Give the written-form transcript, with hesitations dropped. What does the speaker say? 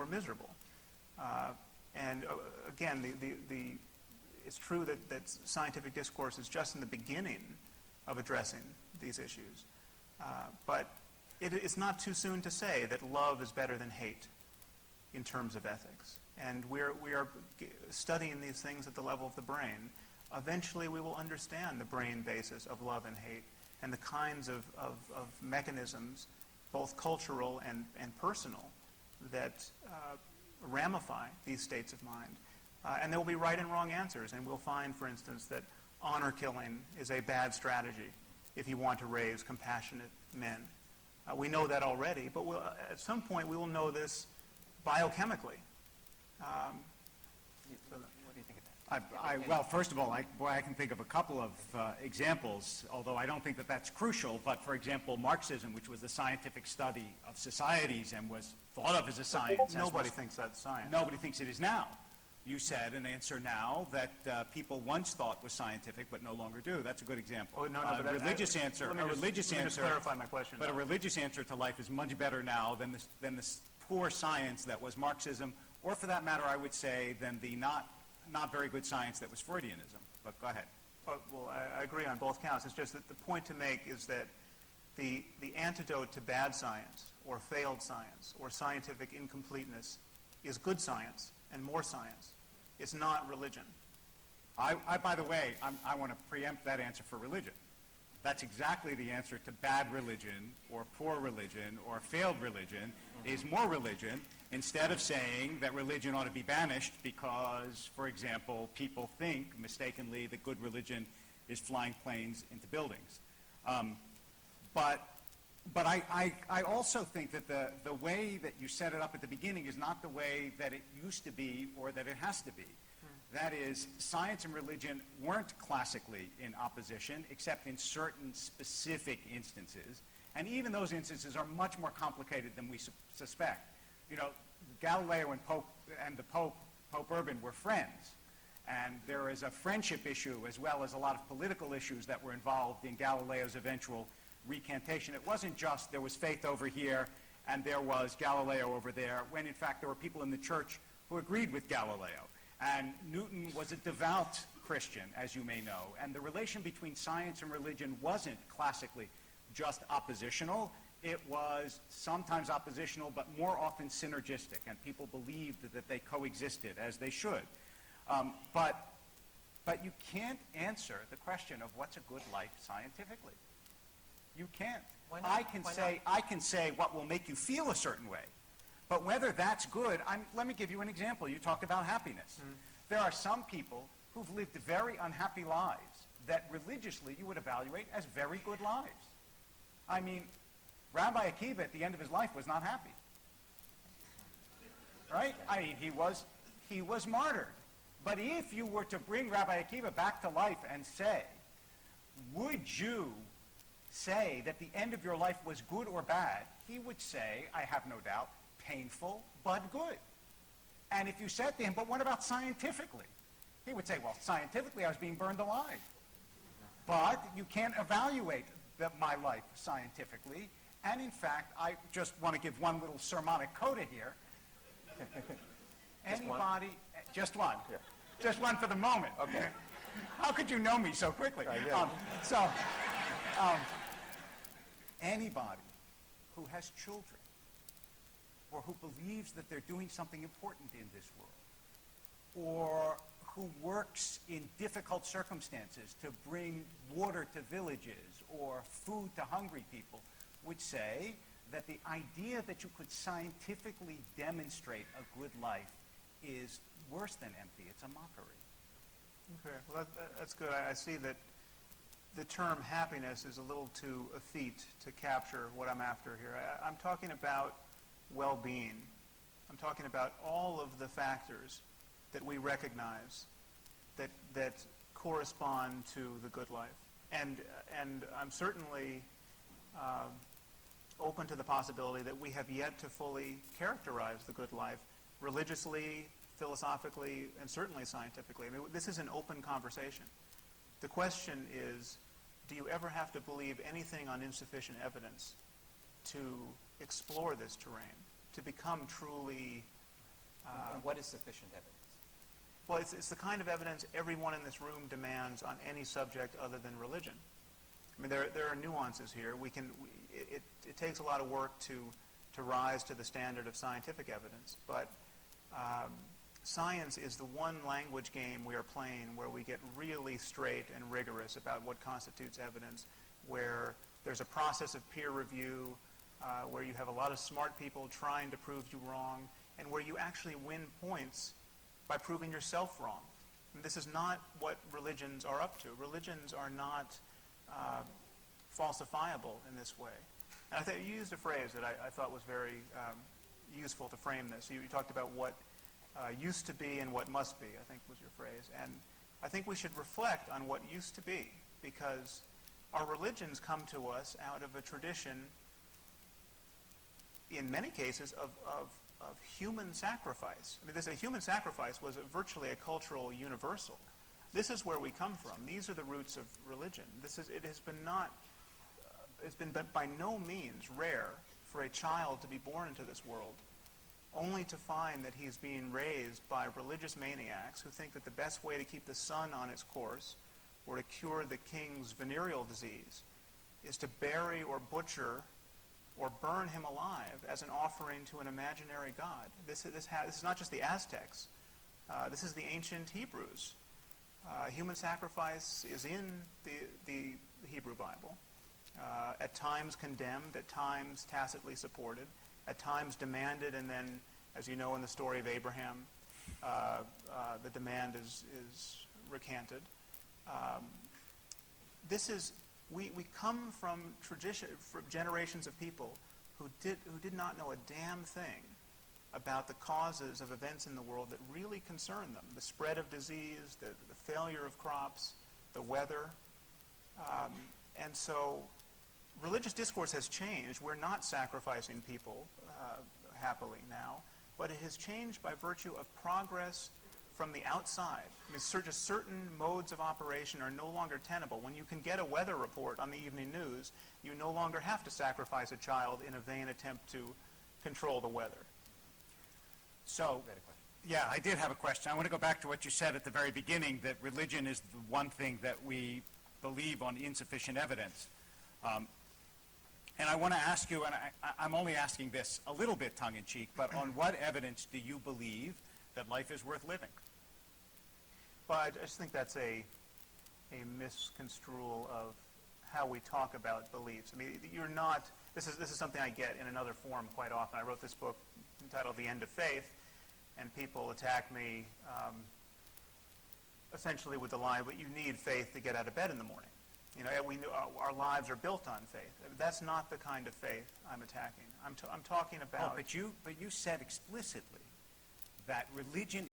miserable. Again, it's true that scientific discourse is just in the beginning of addressing these issues. But it's not too soon to say that love is better than hate in terms of ethics. And we are studying these things at the level of the brain. Eventually we will understand the brain basis of love and hate and the kinds of mechanisms, both cultural and personal, that ramify these states of mind. And there will be right and wrong answers. And we'll find, for instance, that honor killing is a bad strategy if you want to raise compassionate men. We know that already, but at some point we will know this biochemically. What do you think of that? Well, first of all, I can think of a couple of examples, although I don't think that that's crucial. But for example, Marxism, which was the scientific study of societies and was thought of as a science. Nobody thinks that's science. Nobody thinks it is now. You said an answer now that people once thought was scientific but no longer do. That's a good example. Oh, no, Let me just clarify my question. But a religious answer to life is much better now than this poor science that was Marxism, or for that matter, I would say, than the not very good science that was Freudianism. But go ahead. Well, I agree on both counts. It's just that the point to make is that the antidote to bad science or failed science or scientific incompleteness is good science and more science. It's not religion. By the way, I want to preempt that answer for religion. That's exactly the answer to bad religion or poor religion or failed religion is more religion, instead of saying that religion ought to be banished because, for example, people think mistakenly that good religion is flying planes into buildings. But I also think that the way that you set it up at the beginning is not the way that it used to be or that it has to be. That is, science and religion weren't classically in opposition, except in certain specific instances. And even those instances are much more complicated than we suspect. You know, Galileo and the Pope Urban, were friends. And there is a friendship issue as well as a lot of political issues that were involved in Galileo's eventual recantation. It wasn't just there was faith over here and there was Galileo over there, when in fact there were people in the church who agreed with Galileo. And Newton was a devout Christian, as you may know. And the relation between science and religion wasn't classically just oppositional. It was sometimes oppositional, but more often synergistic. And people believed that they coexisted as they should. But you can't answer the question of what's a good life scientifically. You can't. Why not? I can say what will make you feel a certain way. But whether that's good, let me give you an example. You talked about happiness. There are some people who've lived very unhappy lives that religiously you would evaluate as very good lives. I mean, Rabbi Akiva at the end of his life was not happy. Right? I mean, he was martyred. But if you were to bring Rabbi Akiva back to life and say, would you say that the end of your life was good or bad? He would say, I have no doubt, painful but good. And if you said to him, but what about scientifically? He would say, well, scientifically I was being burned alive. But you can't evaluate my life scientifically. And in fact, I just want to give one little sermonic coda here. Anybody, just one. Yeah. Just one for the moment. Okay. How could you know me so quickly? Anybody who has children or who believes that they're doing something important in this world, or who works in difficult circumstances to bring water to villages or food to hungry people, would say that the idea that you could scientifically demonstrate a good life is worse than empty. It's a mockery. Okay, well that's good. I see that the term happiness is a little too effete to capture what I'm after here. I'm talking about well-being. I'm talking about all of the factors that we recognize that correspond to the good life. And I'm certainly open to the possibility that we have yet to fully characterize the good life religiously, philosophically, and certainly scientifically. I mean, this is an open conversation. The question is, do you ever have to believe anything on insufficient evidence to explore this terrain, to become truly on what is sufficient evidence. Well, it's the kind of evidence everyone in this room demands on any subject other than religion. I mean, there are nuances here. It takes a lot of work to rise to the standard of scientific evidence, but science is the one language game we are playing where we get really straight and rigorous about what constitutes evidence, where there's a process of peer review, where you have a lot of smart people trying to prove you wrong, and where you actually win points by proving yourself wrong. And this is not what religions are up to. Religions are not falsifiable in this way. And I think you used a phrase that I thought was very useful to frame this. You talked about what used to be and what must be, I think was your phrase. And I think we should reflect on what used to be, because our religions come to us out of a tradition, in many cases, of human sacrifice. I mean, human sacrifice was virtually a cultural universal. This is where we come from. These are the roots of religion. It's been by no means rare for a child to be born into this world only to find that he's being raised by religious maniacs who think that the best way to keep the sun on its course or to cure the king's venereal disease is to bury or butcher or burn him alive as an offering to an imaginary god. This is not just the Aztecs. This is the ancient Hebrews. Human sacrifice is in the Hebrew Bible. At times condemned, at times tacitly supported, at times demanded, and then, as you know in the story of Abraham, the demand is recanted. We come from generations of people who did not know a damn thing about the causes of events in the world that really concern them: the spread of disease, the failure of crops, the weather, and so religious discourse has changed. We're not sacrificing people happily now, but it has changed by virtue of progress from the outside. I mean, just certain modes of operation are no longer tenable. When you can get a weather report on the evening news, you no longer have to sacrifice a child in a vain attempt to control the weather. So, yeah, I did have a question. I want to go back to what you said at the very beginning, that religion is the one thing that we believe on insufficient evidence. And I want to ask you, and I'm only asking this a little bit tongue-in-cheek, but on what evidence do you believe that life is worth living? Well, I just think that's a misconstrual of how we talk about beliefs. I mean, this is something I get in another form quite often. I wrote this book entitled The End of Faith, and people attack me essentially with the line, but you need faith to get out of bed in the morning. You know, our lives are built on faith. That's not the kind of faith I'm attacking. I'm talking about... Oh, but you said explicitly that religion